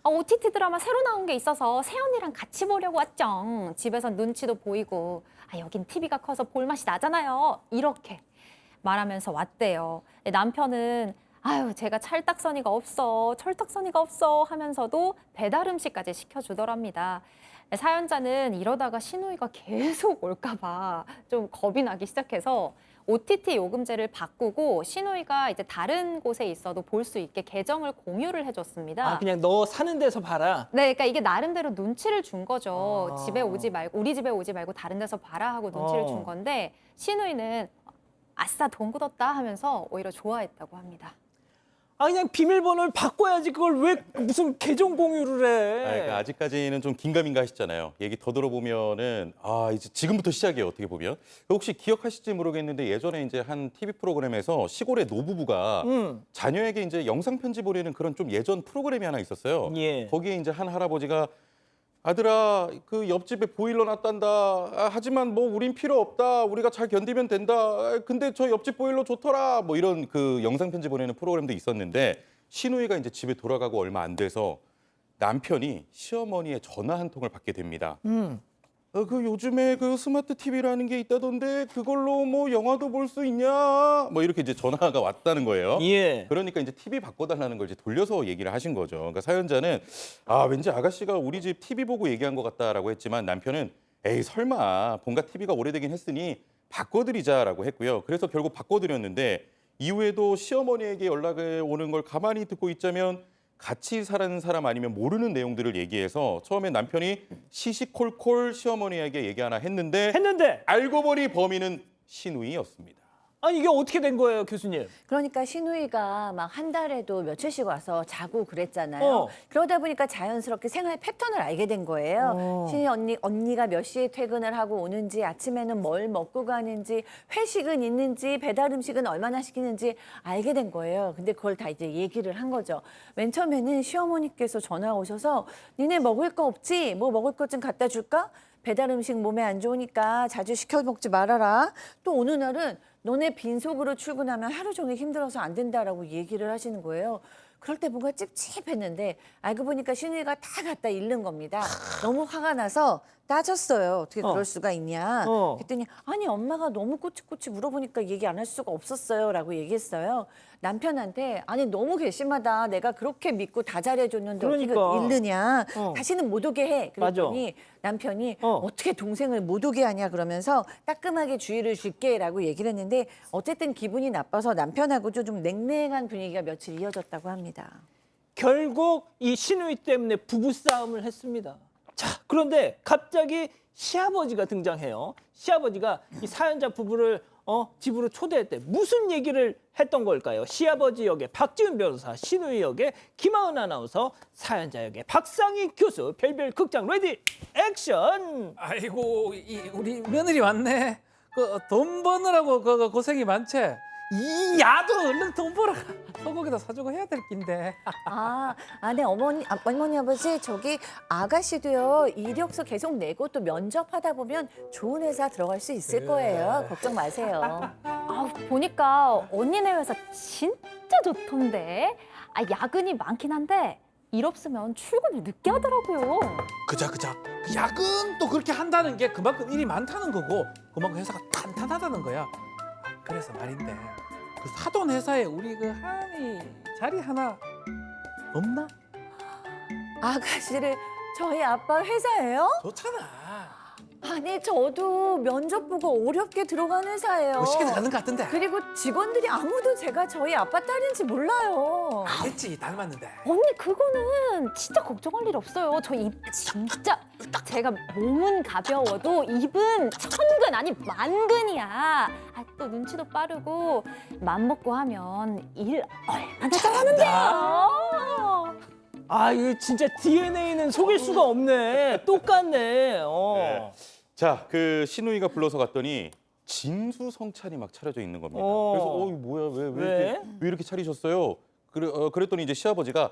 OTT 드라마 새로 나온 게 있어서 세연이랑 같이 보려고 왔죠. 집에서 눈치도 보이고 여긴 TV가 커서 볼맛이 나잖아요. 이렇게 말하면서 왔대요. 남편은 제가 철딱서니가 없어 하면서도 배달 음식까지 시켜주더랍니다. 사연자는 이러다가 시누이가 계속 올까 봐 좀 겁이 나기 시작해서 OTT 요금제를 바꾸고 시누이가 이제 다른 곳에 있어도 볼 수 있게 계정을 공유를 해줬습니다. 그냥 너 사는 데서 봐라. 네, 그러니까 이게 나름대로 눈치를 준 거죠. 집에 오지 말고 우리 집에 오지 말고 다른 데서 봐라 하고 눈치를 준 건데 시누이는 아싸 돈 굳었다 하면서 오히려 좋아했다고 합니다. 그냥 비밀번호를 바꿔야지 그걸 왜 무슨 계정 공유를 해. 그러니까 아직까지는 좀 긴가민가 하시잖아요. 얘기 더 들어보면은 이제 지금부터 시작이에요. 어떻게 보면. 혹시 기억하실지 모르겠는데 예전에 이제 한 TV 프로그램에서 시골의 노부부가 자녀에게 이제 영상 편지 보내는 그런 좀 예전 프로그램이 하나 있었어요. 예. 거기에 이제 한 할아버지가 아들아, 그 옆집에 보일러 놨단다. 하지만 우린 필요 없다. 우리가 잘 견디면 된다. 근데 저 옆집 보일러 좋더라. 이런 그 영상 편지 보내는 프로그램도 있었는데 시누이가 이제 집에 돌아가고 얼마 안 돼서 남편이 시어머니의 전화 한 통을 받게 됩니다. 그 요즘에 그 스마트 TV라는 게 있다던데 그걸로 영화도 볼 수 있냐? 이렇게 이제 전화가 왔다는 거예요. 예. 그러니까 이제 TV 바꿔달라는 걸 이제 돌려서 얘기를 하신 거죠. 그러니까 사연자는 왠지 아가씨가 우리 집 TV 보고 얘기한 것 같다라고 했지만 남편은 에이 설마 본가 TV가 오래되긴 했으니 바꿔드리자라고 했고요. 그래서 결국 바꿔드렸는데 이후에도 시어머니에게 연락이 오는 걸 가만히 듣고 있자면 같이 사는 사람 아니면 모르는 내용들을 얘기해서 처음에 남편이 시시콜콜 시어머니에게 얘기 하나 했는데 알고 보니 범인은 시누이였습니다. 아니 이게 어떻게 된 거예요, 교수님? 그러니까 시누이가 막 한 달에도 며칠씩 와서 자고 그랬잖아요. 어. 그러다 보니까 자연스럽게 생활 패턴을 알게 된 거예요. 시누이 언니가 몇 시에 퇴근을 하고 오는지, 아침에는 뭘 먹고 가는지, 회식은 있는지, 배달 음식은 얼마나 시키는지 알게 된 거예요. 근데 그걸 다 이제 얘기를 한 거죠. 맨 처음에는 시어머니께서 전화 오셔서 니네 먹을 거 없지? 뭐 먹을 것 좀 갖다 줄까? 배달 음식 몸에 안 좋으니까 자주 시켜 먹지 말아라. 또 어느 날은 너네 빈속으로 출근하면 하루 종일 힘들어서 안 된다라고 얘기를 하시는 거예요. 그럴 때 뭔가 찝찝했는데 알고 보니까 시누이가 다 갖다 잃는 겁니다. 너무 화가 나서 따졌어요. 어떻게 그럴 수가 있냐. 그랬더니 아니 엄마가 너무 꼬치꼬치 물어보니까 얘기 안 할 수가 없었어요 라고 얘기했어요. 남편한테 아니 너무 괘씸하다. 내가 그렇게 믿고 다 잘해줬는데 어떻게 그러니까. 잃느냐. 다시는 못 오게 해. 그랬더니 맞아. 남편이 어떻게 동생을 못 오게 하냐 그러면서 따끔하게 주의를 줄게 라고 얘기를 했는데 어쨌든 기분이 나빠서 남편하고 좀 냉랭한 분위기가 며칠 이어졌다고 합니다. 결국 이 시누이 때문에 부부싸움을 했습니다. 자, 그런데 갑자기 시아버지가 등장해요. 시아버지가 이 사연자 부부를 집으로 초대했대. 무슨 얘기를 했던 걸까요? 시아버지 역의 박지훈 변호사, 시누이 역의 김하은 아나운서, 사연자 역의 박상희 교수, 별별 극장 레디 액션! 아이고 우리 며느리 왔네. 그 돈 버느라고 그 고생이 많지. 이 야도 얼른 돈 벌어. 소고기도 사주고 해야 될 낀데. 네, 어머니 아버지, 저기 아가씨도요, 이력서 계속 내고 또 면접하다 보면 좋은 회사 들어갈 수 있을 거예요. 걱정 마세요. 보니까 언니네 회사 진짜 좋던데. 야근이 많긴 한데 일 없으면 출근을 늦게 하더라고요. 그자. 야근도 그렇게 한다는 게 그만큼 일이 많다는 거고 그만큼 회사가 탄탄하다는 거야. 그래서 말인데 그 사돈 회사에 우리 그 한이 자리 하나 없나? 아가씨를 저희 아빠 회사예요? 좋잖아. 아니, 저도 면접 보고 어렵게 들어간 회사예요. 뭐 시키는 가는 것 같은데. 그리고 직원들이 아무도 제가 저희 아빠 딸인지 몰라요. 됐지 닮았는데. 언니 그거는 진짜 걱정할 일 없어요. 저 입 진짜 제가 몸은 가벼워도 입은 천근 아니 만근이야. 또 눈치도 빠르고 맘 먹고 하면 일 얼마나 잘하는데요. 아, 이거 진짜 DNA는 속일 수가 없네. 똑같네. 네. 자, 그 시누이가 불러서 갔더니 진수성찬이 막 차려져 있는 겁니다. 그래서 이거 뭐야, 왜 이렇게 차리셨어요? 그랬더니 이제 시아버지가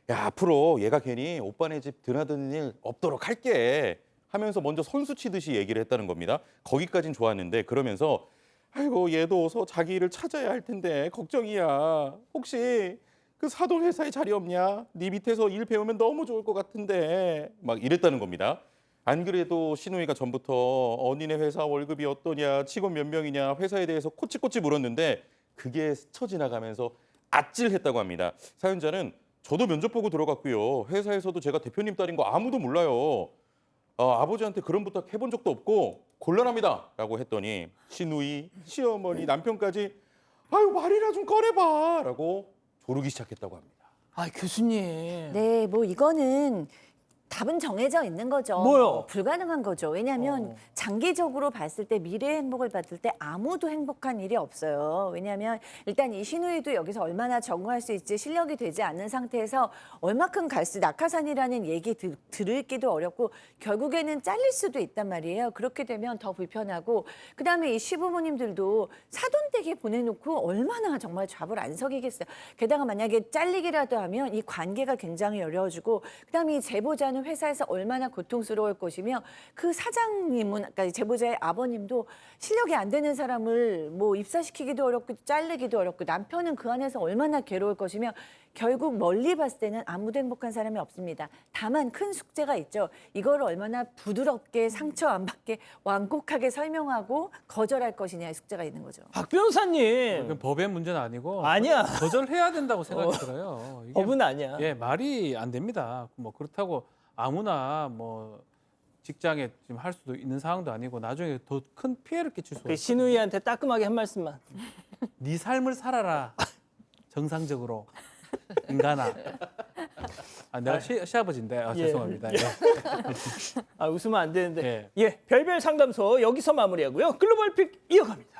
야, 앞으로 얘가 괜히 오빠네 집 드나드는 일 없도록 할게 하면서 먼저 선수 치듯이 얘기를 했다는 겁니다. 거기까진 좋았는데 그러면서 아이고 얘도 어서 자기 일을 찾아야 할 텐데 걱정이야. 혹시 그 사돈 회사에 자리 없냐? 네 밑에서 일 배우면 너무 좋을 것 같은데 막 이랬다는 겁니다. 안 그래도 시누이가 전부터 언니네 회사 월급이 어떠냐, 직원 몇 명이냐, 회사에 대해서 코치코치 물었는데 그게 스쳐 지나가면서 아찔했다고 합니다. 사연자는 저도 면접 보고 들어갔고요. 회사에서도 제가 대표님 딸인 거 아무도 몰라요. 아버지한테 그런 부탁 해본 적도 없고 곤란합니다. 라고 했더니 시누이, 시어머니, 남편까지 아유 말이나 좀 꺼내봐. 라고 조르기 시작했다고 합니다. 아, 교수님. 네, 뭐 이거는 답은 정해져 있는 거죠. 뭐요? 불가능한 거죠. 왜냐하면 장기적으로 봤을 때 미래의 행복을 받을 때 아무도 행복한 일이 없어요. 왜냐하면 일단 이 시누이도 여기서 얼마나 적응할 수 있지 실력이 되지 않는 상태에서 얼마큼 갈 수 낙하산이라는 얘기 들을기도 어렵고 결국에는 잘릴 수도 있단 말이에요. 그렇게 되면 더 불편하고 그다음에 이 시부모님들도 사돈댁에 보내놓고 얼마나 정말 잡을 안 서기겠어요. 게다가 만약에 잘리기라도 하면 이 관계가 굉장히 어려워지고 그다음에 이 제보자는 회사에서 얼마나 고통스러울 것이며 그 사장님은 그러니까 제보자의 아버님도 실력이 안 되는 사람을 뭐 입사시키기도 어렵고 자르기도 어렵고 남편은 그 안에서 얼마나 괴로울 것이며 결국 멀리 봤을 때는 아무도 행복한 사람이 없습니다. 다만 큰 숙제가 있죠. 이걸 얼마나 부드럽게 상처 안 받게 완곡하게 설명하고 거절할 것이냐의 숙제가 있는 거죠. 박 변호사님. 이건 법의 문제는 아니고 아니야. 거절해야 된다고 생각이 들어요. 이게 법은 아니야. 예, 말이 안 됩니다. 뭐 그렇다고 아무나 뭐 직장에 지금 할 수도 있는 상황도 아니고 나중에 더 큰 피해를 끼칠 수가 그 있어요. 시누이한테 따끔하게 한 말씀만. 네 삶을 살아라. 정상적으로 인간아. 아, 내가 시아버지인데 예. 죄송합니다. 예. 아, 웃으면 안 되는데. 예. 예, 별별 상담소 여기서 마무리하고요. 글로벌 픽 이어갑니다.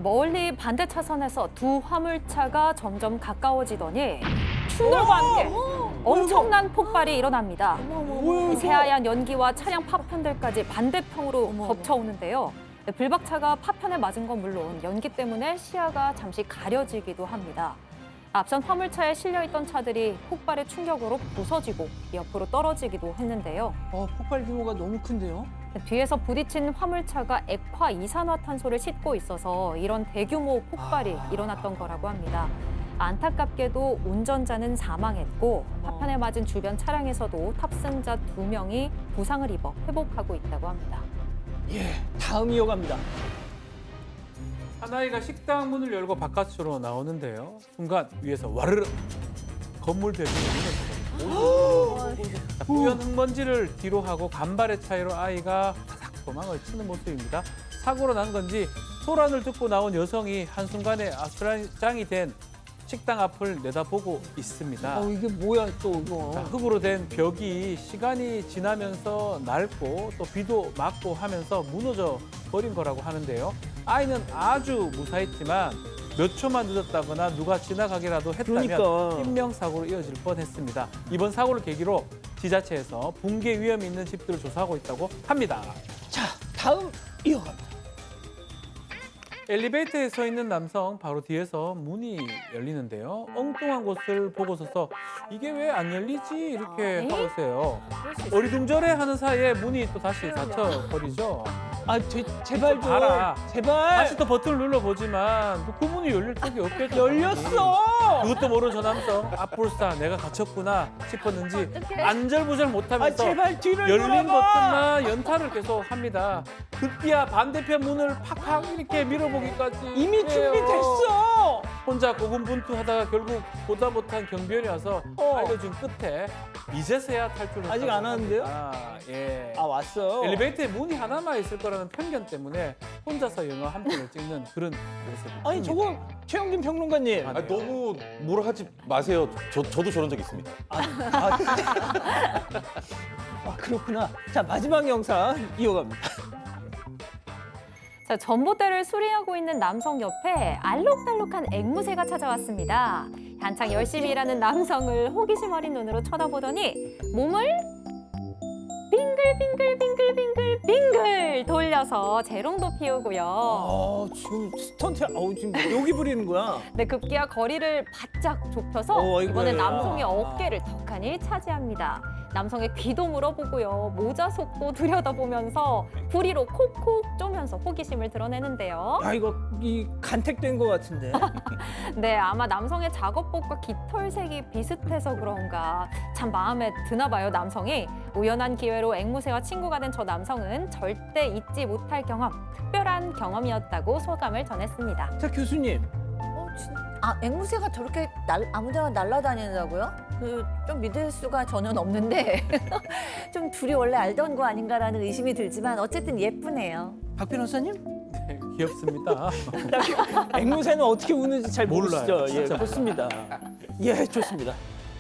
멀리 반대 차선에서 두 화물차가 점점 가까워지더니 충돌과 함께 엄청난 폭발이 일어납니다. 새하얀 연기와 차량 파편들까지 반대편으로 덮쳐오는데요. 블박차가 파편에 맞은 건 물론 연기 때문에 시야가 잠시 가려지기도 합니다. 앞선 화물차에 실려있던 차들이 폭발의 충격으로 부서지고 옆으로 떨어지기도 했는데요. 폭발 규모가 너무 큰데요? 뒤에서 부딪힌 화물차가 액화 이산화탄소를 싣고 있어서 이런 대규모 폭발이 일어났던 거라고 합니다. 안타깝게도 운전자는 사망했고 파편에 맞은 주변 차량에서도 탑승자 2명이 부상을 입어 회복하고 있다고 합니다. 예, 다음 이어갑니다. 한 아이가 식당 문을 열고 바깥으로 나오는데요. 순간 위에서 와르르 건물 벽이 무너지거든요. 뿌연 흙먼지를 뒤로 하고 간발의 차이로 아이가 타삭 도망을 치는 모습입니다. 사고로 난 건지 소란을 듣고 나온 여성이 한순간에 아수라장이 된 식당 앞을 내다보고 있습니다. 이게 뭐야 또 이거. 자, 흙으로 된 벽이 시간이 지나면서 낡고 또 비도 맞고 하면서 무너져 버린 거라고 하는데요. 아이는 아주 무사했지만 몇 초만 늦었다거나 누가 지나가기라도 했다면 그러니까. 인명사고로 이어질 뻔했습니다. 이번 사고를 계기로 지자체에서 붕괴 위험이 있는 집들을 조사하고 있다고 합니다. 자, 다음 이어갑니다. 엘리베이터에 서 있는 남성 바로 뒤에서 문이 열리는데요. 엉뚱한 곳을 보고 서서 이게 왜 안 열리지 이렇게 하고 있어요. 어리둥절해 하는 사이에 문이 또 다시 닫혀버리죠. 아, 제발 좀. 봐라. 제발. 다시 또 버튼을 눌러보지만 그 문이 열릴 적이 없겠죠. 열렸어. 그것도 모르는 저 남성 앞불싸 내가 갇혔구나 싶었는지 안절부절 아, 못하면서 제발 뒤를 열린 돌아봐. 버튼만 연타를 계속 합니다. 급기야 반대편 문을 팍팍 이렇게 밀어보기까지 이미 해요. 준비됐어. 혼자 고군분투하다가 결국 보다 못한 경비원이 와서 알려준 끝에 이제서야 탈출을 아직 안 하는데요? 예. 아, 왔어. 엘리베이터에 문이 하나만 있을 거라는 편견 때문에 혼자서 영화 한 편을 찍는 그런 모습입니다. 아니, 저거 최영진 평론가님. 아, 너무 뭐라 하지 마세요. 저도 저런 적 있습니다. 아, 그렇구나. 자, 마지막 영상 이어갑니다. 자, 전봇대를 수리하고 있는 남성 옆에 알록달록한 앵무새가 찾아왔습니다. 한창 열심히 일하는 남성을 호기심 어린 눈으로 쳐다보더니 몸을 빙글빙글 돌려서 재롱도 피우고요. 지금 스턴트, 지금 여기 부리는 거야. 네, 급기야 거리를 바짝 좁혀서 아이고야. 이번엔 남성의 어깨를 덕하니 차지합니다. 남성의 귀도 물어보고요. 모자 속도 들여다보면서 부리로 콕콕 쪼면서 호기심을 드러내는데요. 야, 이거 간택된 거 같은데. 네, 아마 남성의 작업복과 깃털색이 비슷해서 그런가 참 마음에 드나 봐요, 남성이. 우연한 기회로 앵무새와 친구가 된 저 남성은 절대 잊지 못할 경험, 특별한 경험이었다고 소감을 전했습니다. 자, 교수님. 앵무새가 저렇게 아무데나 날아다닌다고요? 좀 믿을 수가 저는 없는데 좀 둘이 원래 알던 거 아닌가라는 의심이 들지만 어쨌든 예쁘네요. 박 변호사님? 네, 귀엽습니다. 앵무새는 어떻게 우는지 잘 몰라요. 모르시죠? 예, 진짜 좋습니다. 예, 좋습니다.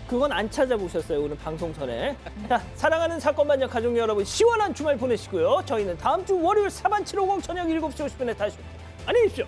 그건 안 찾아보셨어요, 오늘 방송 전에. 자, 사랑하는 사건반장 가족 여러분, 시원한 주말 보내시고요. 저희는 다음 주 월요일 4반 750 저녁 7시 50분에 다시 옵니다. 안녕히 계십시오.